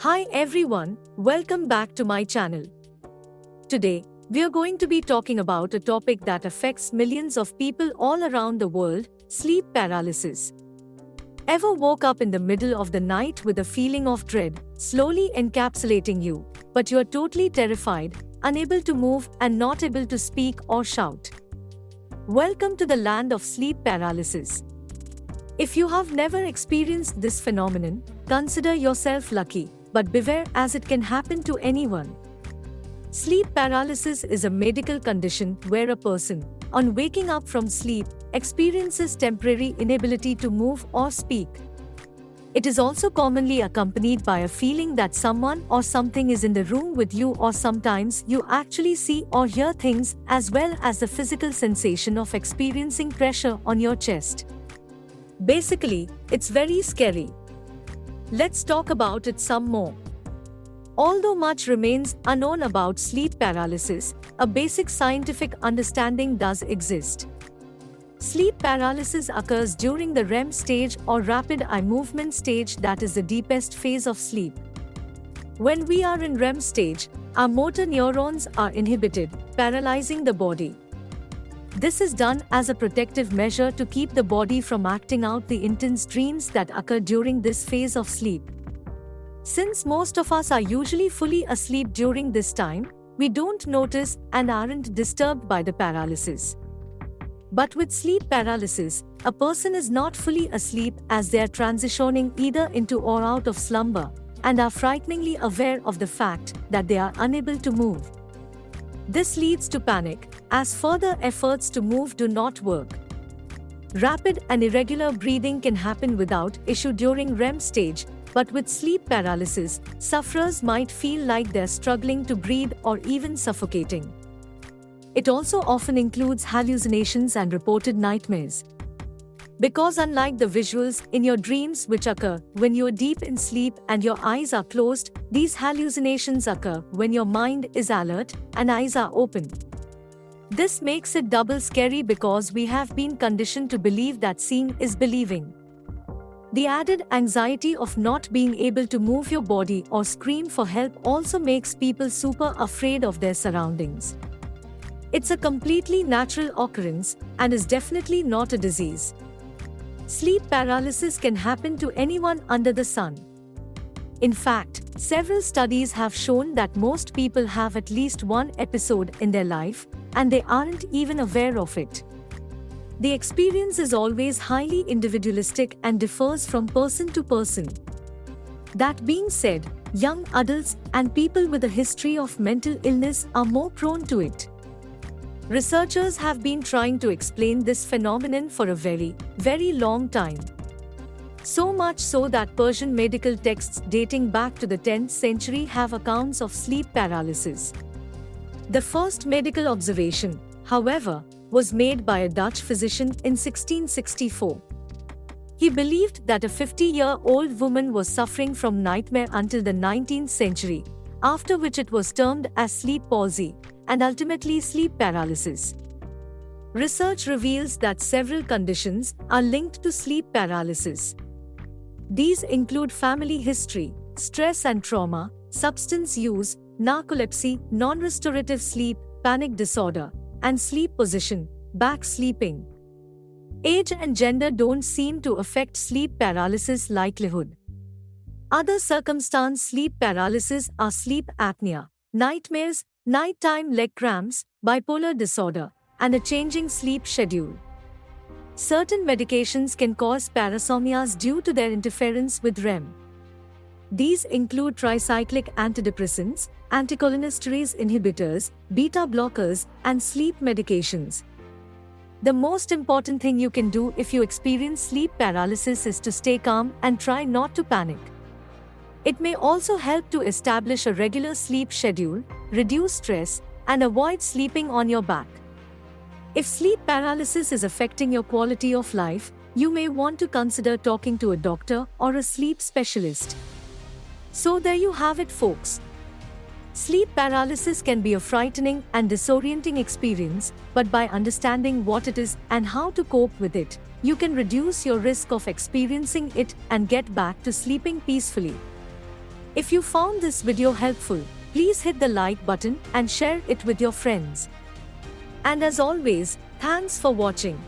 Hi everyone, welcome back to my channel. Today, we are going to be talking about a topic that affects millions of people all around the world, sleep paralysis. Ever woke up in the middle of the night with a feeling of dread, slowly encapsulating you, but you are totally terrified, unable to move and not able to speak or shout? Welcome to the land of sleep paralysis. If you have never experienced this phenomenon, consider yourself lucky, but beware as it can happen to anyone. Sleep paralysis is a medical condition where a person, on waking up from sleep, experiences temporary inability to move or speak. It is also commonly accompanied by a feeling that someone or something is in the room with you, or sometimes you actually see or hear things, as well as the physical sensation of experiencing pressure on your chest. Basically, it's very scary. Let's talk about it some more. Although much remains unknown about sleep paralysis, a basic scientific understanding does exist. Sleep paralysis occurs during the REM stage or rapid eye movement stage, that is the deepest phase of sleep. When we are in REM stage, our motor neurons are inhibited, paralyzing the body. This is done as a protective measure to keep the body from acting out the intense dreams that occur during this phase of sleep. Since most of us are usually fully asleep during this time, we don't notice and aren't disturbed by the paralysis. But with sleep paralysis, a person is not fully asleep as they are transitioning either into or out of slumber, and are frighteningly aware of the fact that they are unable to move. This leads to panic, as further efforts to move do not work. Rapid and irregular breathing can happen without issue during REM stage, but with sleep paralysis, sufferers might feel like they're struggling to breathe or even suffocating. It also often includes hallucinations and reported nightmares. Because unlike the visuals in your dreams which occur when you're deep in sleep and your eyes are closed, these hallucinations occur when your mind is alert and eyes are open. This makes it double scary because we have been conditioned to believe that seeing is believing. The added anxiety of not being able to move your body or scream for help also makes people super afraid of their surroundings. It's a completely natural occurrence and is definitely not a disease. Sleep paralysis can happen to anyone under the sun. In fact, several studies have shown that most people have at least one episode in their life, and they aren't even aware of it. The experience is always highly individualistic and differs from person to person. That being said, young adults and people with a history of mental illness are more prone to it. Researchers have been trying to explain this phenomenon for a very, very long time. So much so that Persian medical texts dating back to the 10th century have accounts of sleep paralysis. The first medical observation, however, was made by a Dutch physician in 1664. He believed that a 50-year-old woman was suffering from nightmare until the 19th century, after which it was termed as sleep palsy, and ultimately sleep paralysis. Research reveals that several conditions are linked to sleep paralysis. These include family history, stress and trauma, substance use, narcolepsy, non-restorative sleep, panic disorder, and sleep position, back sleeping. Age and gender don't seem to affect sleep paralysis likelihood. Other circumstance sleep paralysis are sleep apnea, nightmares, nighttime leg cramps, bipolar disorder, and a changing sleep schedule. Certain medications can cause parasomnias due to their interference with REM. These include tricyclic antidepressants, anticholinesterase inhibitors, beta blockers, and sleep medications. The most important thing you can do if you experience sleep paralysis is to stay calm and try not to panic. It may also help to establish a regular sleep schedule, reduce stress, and avoid sleeping on your back. If sleep paralysis is affecting your quality of life, you may want to consider talking to a doctor or a sleep specialist. So there you have it, folks. Sleep paralysis can be a frightening and disorienting experience, but by understanding what it is and how to cope with it, you can reduce your risk of experiencing it and get back to sleeping peacefully. If you found this video helpful, please hit the like button and share it with your friends. And as always, thanks for watching.